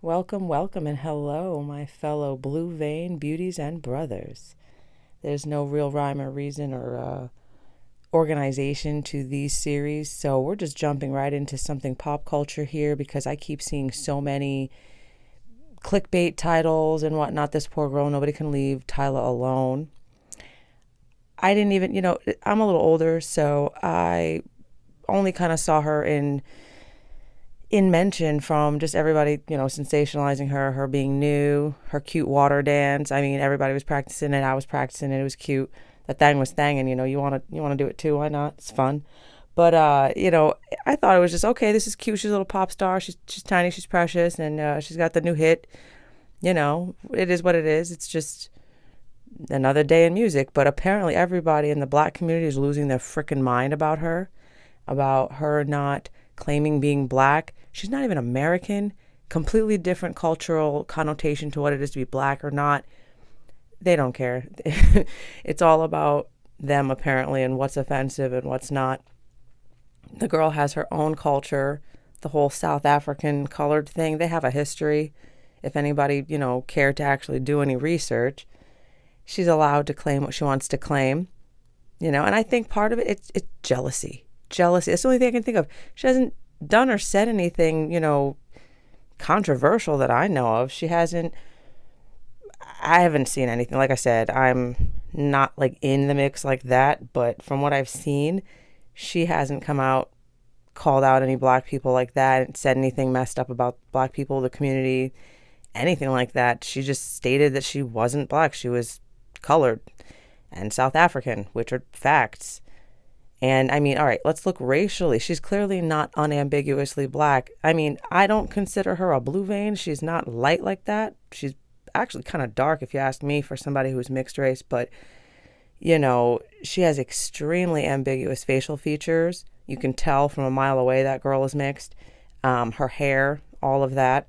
Welcome, welcome, and hello, my fellow blue vein beauties and brothers. There's no real rhyme or reason or organization to these series, so we're just jumping right into something pop culture here because I keep seeing so many clickbait titles and whatnot. This poor girl, nobody can leave Tyla alone. I didn't even, I'm a little older, so I only kind of saw her in mention from just everybody, sensationalizing her being new, her cute water dance. I mean, everybody was practicing it. I was practicing it. It was cute. That thing was thanging. You want to do it too. Why not? It's fun. But I thought it was just okay. This is cute. She's a little pop star. She's tiny. She's precious, and she's got the new hit. It is what it is. It's just another day in music. But apparently, everybody in the black community is losing their freaking mind about her not claiming being black. She's not even American. Completely different cultural connotation to what it is to be black or not. They don't care. It's all about them, apparently, and what's offensive and what's not. The girl has her own culture, the whole South African colored thing. They have a history. If anybody, cared to actually do any research, she's allowed to claim what she wants to claim, and I think part of it's jealousy. Jealousy. That's the only thing I can think of. She hasn't done or said anything, controversial that I know of. I haven't seen anything. Like I said, I'm not like in the mix like that, but from what I've seen, she hasn't come out, called out any black people like that, and said anything messed up about black people, the community, anything like that. She just stated that she wasn't black. She was colored and South African, which are facts. And I mean, all right, let's look racially. She's clearly not unambiguously black. I mean, I don't consider her a blue vein. She's not light like that. She's actually kind of dark, if you ask me, for somebody who's mixed race. But, she has extremely ambiguous facial features. You can tell from a mile away that girl is mixed. Her hair, all of that.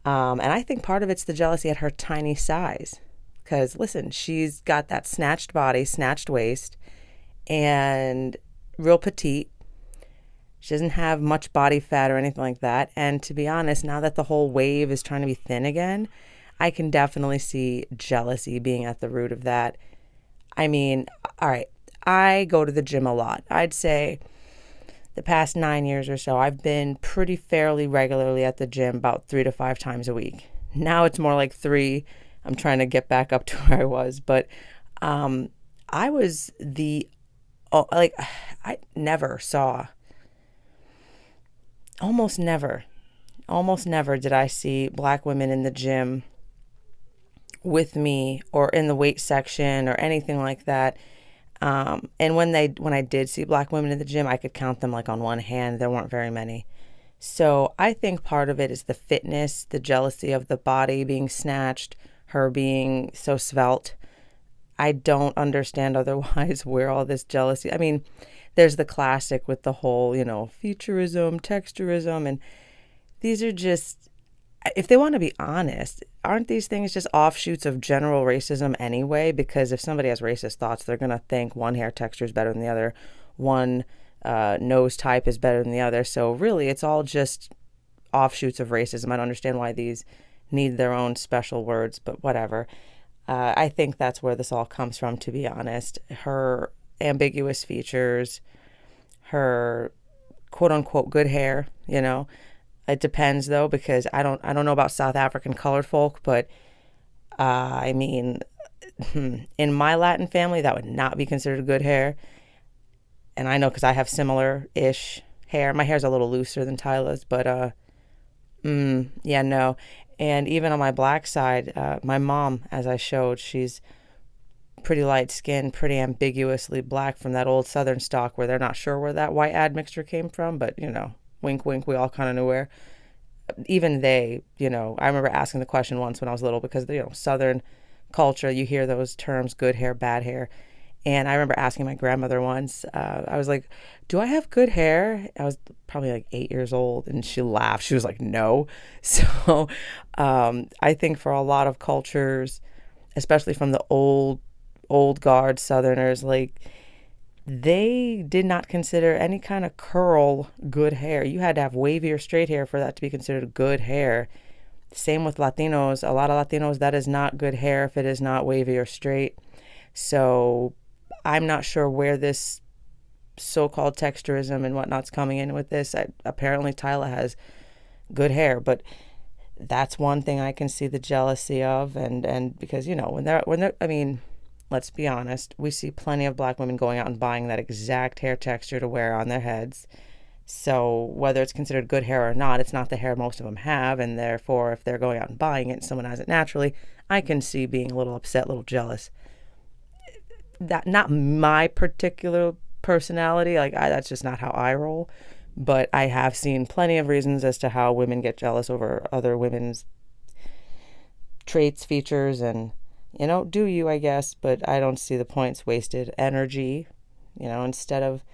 And I think part of it's the jealousy at her tiny size. Because, listen, she's got that snatched body, snatched waist, and real petite. She doesn't have much body fat or anything like that. And to be honest, now that the whole wave is trying to be thin again, I can definitely see jealousy being at the root of that. I mean, all right, I go to the gym a lot. I'd say the past 9 years or so, I've been pretty fairly regularly at the gym about 3 to 5 times a week. Now it's more like three. I'm trying to get back up to where I was. But I was I never saw, almost never did I see black women in the gym with me or in the weight section or anything like that. And when I did see black women in the gym, I could count them like on one hand. There weren't very many. So I think part of it is the fitness, the jealousy of the body being snatched, her being so svelte. I don't understand otherwise where all this jealousy. I mean, there's the classic with the whole, featurism, texturism, and these are just, if they want to be honest, aren't these things just offshoots of general racism anyway? Because if somebody has racist thoughts, they're going to think one hair texture is better than the other, one nose type is better than the other. So really, it's all just offshoots of racism. I don't understand why these need their own special words, but whatever. I think that's where this all comes from, to be honest. Her ambiguous features, her quote unquote good hair, It depends though, because I don't know about South African colored folk, but I mean, in my Latin family, that would not be considered good hair. And I know because I have similar-ish hair. My hair's a little looser than Tyla's, but yeah, no. And even on my black side, my mom, as I showed, she's pretty light skinned, pretty ambiguously black from that old Southern stock where they're not sure where that white admixture came from, but, wink, wink, we all kind of knew where. Even they, I remember asking the question once when I was little because, Southern culture, you hear those terms, good hair, bad hair. And I remember asking my grandmother once, I was like, do I have good hair? I was probably like 8 years old, and she laughed. She was like, no. So I think for a lot of cultures, especially from the old guard Southerners, like they did not consider any kind of curl good hair. You had to have wavy or straight hair for that to be considered good hair. Same with Latinos. A lot of Latinos, that is not good hair if it is not wavy or straight. So I'm not sure where this so-called texturism and whatnot's coming in with this. Apparently Tyla has good hair, but that's one thing I can see the jealousy of. And because, when they're I mean, let's be honest, we see plenty of black women going out and buying that exact hair texture to wear on their heads. So whether it's considered good hair or not, it's not the hair most of them have, and therefore if they're going out and buying it and someone has it naturally, I can see being a little upset, a little jealous. That not my particular personality, that's just not how I roll, but I have seen plenty of reasons as to how women get jealous over other women's traits, features, and do you, I guess, but I don't see the point. It's wasted energy, instead of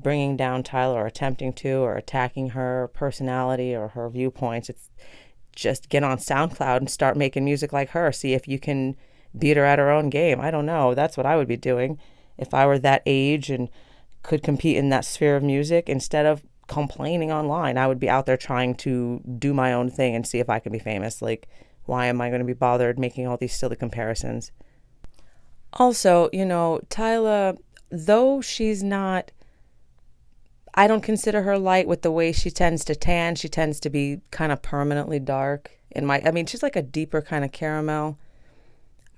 bringing down Tyla or attempting to or attacking her personality or her viewpoints. It's just get on SoundCloud and start making music like her. See if you can beat her at her own game. I don't know. That's what I would be doing if I were that age and could compete in that sphere of music. Instead of complaining online, I would be out there trying to do my own thing and see if I can be famous. Like, why am I going to be bothered making all these silly comparisons? Also, Tyla, though she's not, I don't consider her light with the way she tends to tan. She tends to be kind of permanently dark. She's like a deeper kind of caramel.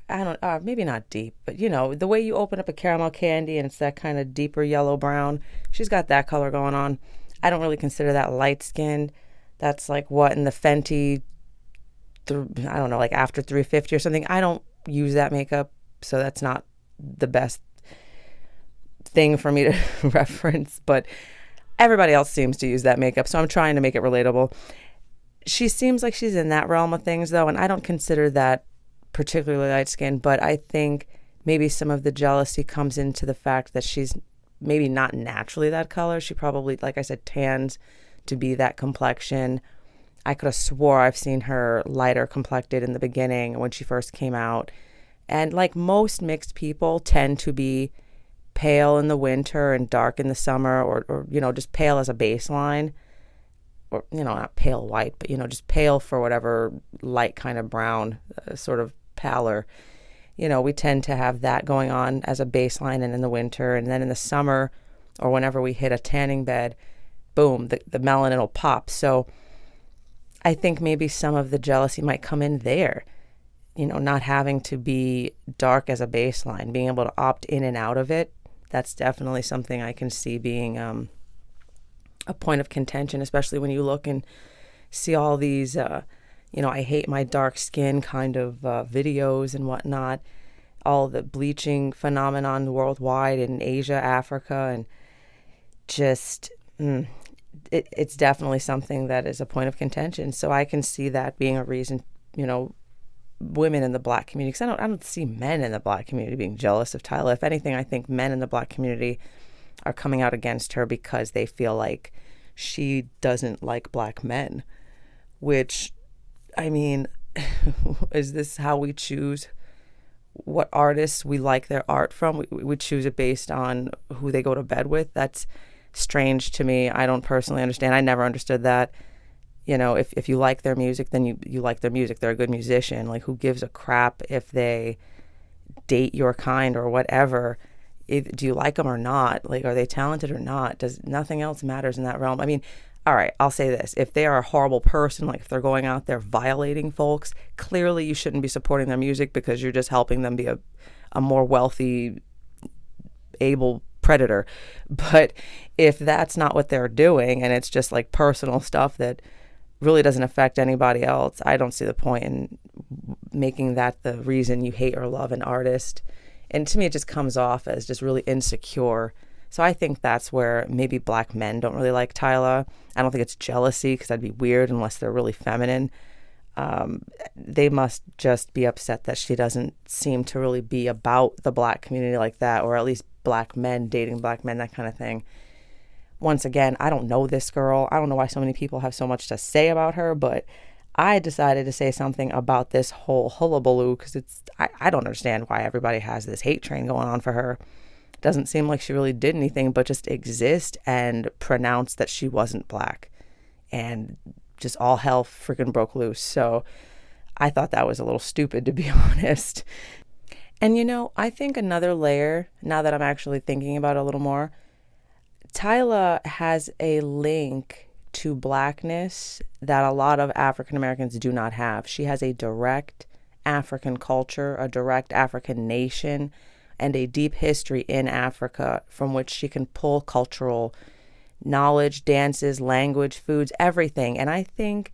I don't, maybe not deep, but the way you open up a caramel candy and it's that kind of deeper yellow brown. She's got that color going on. I don't really consider that light skinned. That's like what in the Fenty, I don't know, like after 350 or something. I don't use that makeup, so that's not the best thing for me to reference, but everybody else seems to use that makeup, so I'm trying to make it relatable. She seems like she's in that realm of things, though, and I don't consider that particularly light-skinned, but I think maybe some of the jealousy comes into the fact that she's maybe not naturally that color. She probably, like I said, tans to be that complexion. I could have swore I've seen her lighter complected in the beginning when she first came out. And like most mixed people tend to be pale in the winter and dark in the summer, or just pale as a baseline, or not pale white, but just pale for whatever light kind of brown sort of pallor. We tend to have that going on as a baseline and in the winter, and then in the summer or whenever we hit a tanning bed, boom, the melanin will pop. So I think maybe some of the jealousy might come in there, not having to be dark as a baseline, being able to opt in and out of it. That's definitely something I can see being a point of contention, especially when you look and see all these, I hate my dark skin kind of videos and whatnot, all the bleaching phenomenon worldwide in Asia, Africa, and just, it's definitely something that is a point of contention. So I can see that being a reason, women in the black community, because I don't see men in the black community being jealous of Tyla. If anything, I think men in the black community are coming out against her because they feel like she doesn't like black men, which, is this how we choose what artists we like their art from? We choose it based on who they go to bed with? That's strange to me. I don't personally understand. I never understood that. If you like their music, then you like their music. They're a good musician. Like, who gives a crap if they date your kind or whatever? Do you like them or not? Like, are they talented or not? Nothing else matters in that realm. All right, I'll say this. If they are a horrible person, like if they're going out there violating folks, clearly you shouldn't be supporting their music, because you're just helping them be a more wealthy, able predator. But if that's not what they're doing and it's just like personal stuff that really doesn't affect anybody else, I don't see the point in making that the reason you hate or love an artist. And to me, it just comes off as just really insecure. So I think that's where maybe black men don't really like Tyla. I don't think it's jealousy, because that'd be weird unless they're really feminine. They must just be upset that she doesn't seem to really be about the black community like that, or at least black men dating black men, that kind of thing. Once again, I don't know this girl. I don't know why so many people have so much to say about her, but I decided to say something about this whole hullabaloo, because I don't understand why everybody has this hate train going on for her. It doesn't seem like she really did anything but just exist and pronounce that she wasn't black. and just all hell freaking broke loose. So I thought that was a little stupid, to be honest. And I think another layer, now that I'm actually thinking about it a little more, Tyla has a link to blackness that a lot of African Americans do not have. She has a direct African culture, a direct African nation, and a deep history in Africa from which she can pull cultural knowledge, dances, language, foods, everything. And I think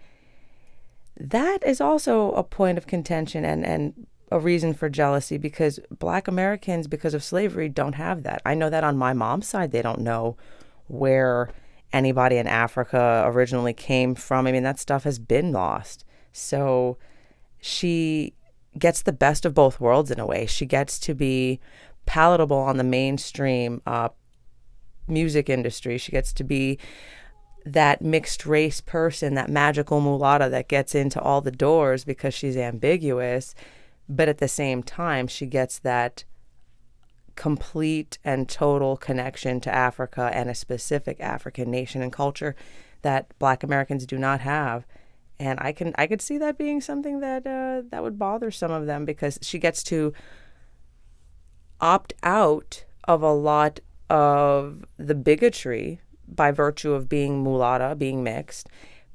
that is also a point of contention and a reason for jealousy, because Black Americans, because of slavery, don't have that. I know that on my mom's side, they don't know where anybody in Africa originally came from. I mean, that stuff has been lost. So she gets the best of both worlds in a way. She gets to be palatable on the mainstream music industry. She gets to be that mixed race person, that magical mulatto that gets into all the doors because she's ambiguous. But at the same time, she gets that complete and total connection to Africa and a specific African nation and culture that Black Americans do not have. And I could see that being something that that would bother some of them, because she gets to opt out of a lot of the bigotry by virtue of being mulatta, being mixed.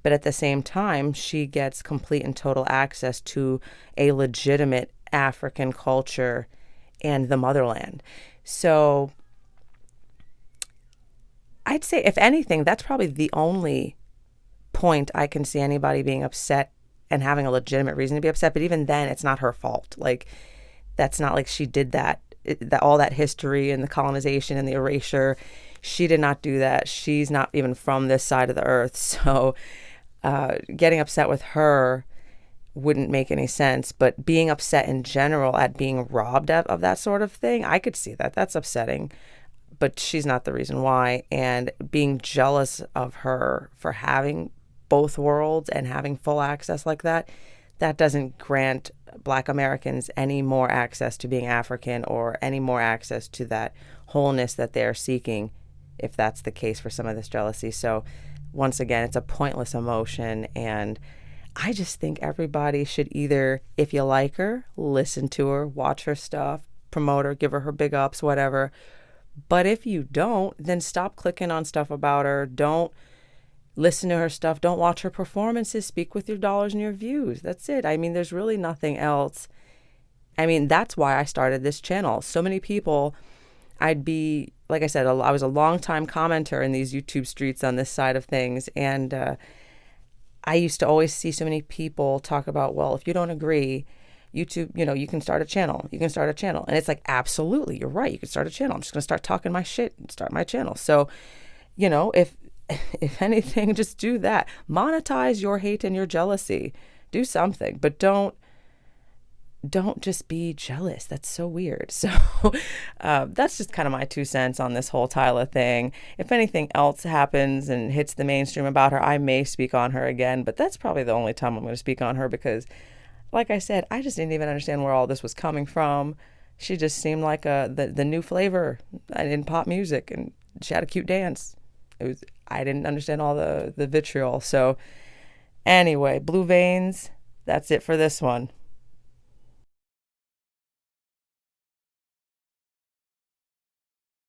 But at the same time, she gets complete and total access to a legitimate African culture and the motherland. So I'd say, if anything, that's probably the only point I can see anybody being upset and having a legitimate reason to be upset. But even then, it's not her fault. Like, that's not like she did that all that history and the colonization and the erasure. She did not do that. She's not even from this side of the earth. So getting upset with her wouldn't make any sense. But being upset in general at being robbed of that sort of thing, I could see that. That's upsetting. But she's not the reason why. And being jealous of her for having both worlds and having full access like that, that doesn't grant Black Americans any more access to being African or any more access to that wholeness that they're seeking, if that's the case for some of this jealousy. So once again, it's a pointless emotion. And I just think everybody should either, if you like her, listen to her, watch her stuff, promote her, give her big ups, whatever. But if you don't, then stop clicking on stuff about her. Don't listen to her stuff. Don't watch her performances. Speak with your dollars and your views. That's it. I mean, there's really nothing else. I mean, that's why I started this channel. So many people, like I said, I was a long time commenter in these YouTube streets on this side of things. And I used to always see so many people talk about, well, if you don't agree, YouTube, you can start a channel. You can start a channel. And it's like, absolutely, you're right. You can start a channel. I'm just going to start talking my shit and start my channel. So, if anything, just do that. Monetize your hate and your jealousy. Do something, but don't just be jealous. That's so weird. So that's just kind of my 2 cents on this whole Tyla thing. If anything else happens and hits the mainstream about her, I may speak on her again, but that's probably the only time I'm going to speak on her, because like I said, I just didn't even understand where all this was coming from. She just seemed like the new flavor in pop music, and she had a cute dance. I didn't understand all the vitriol. So anyway, Blue Veins, that's it for this one.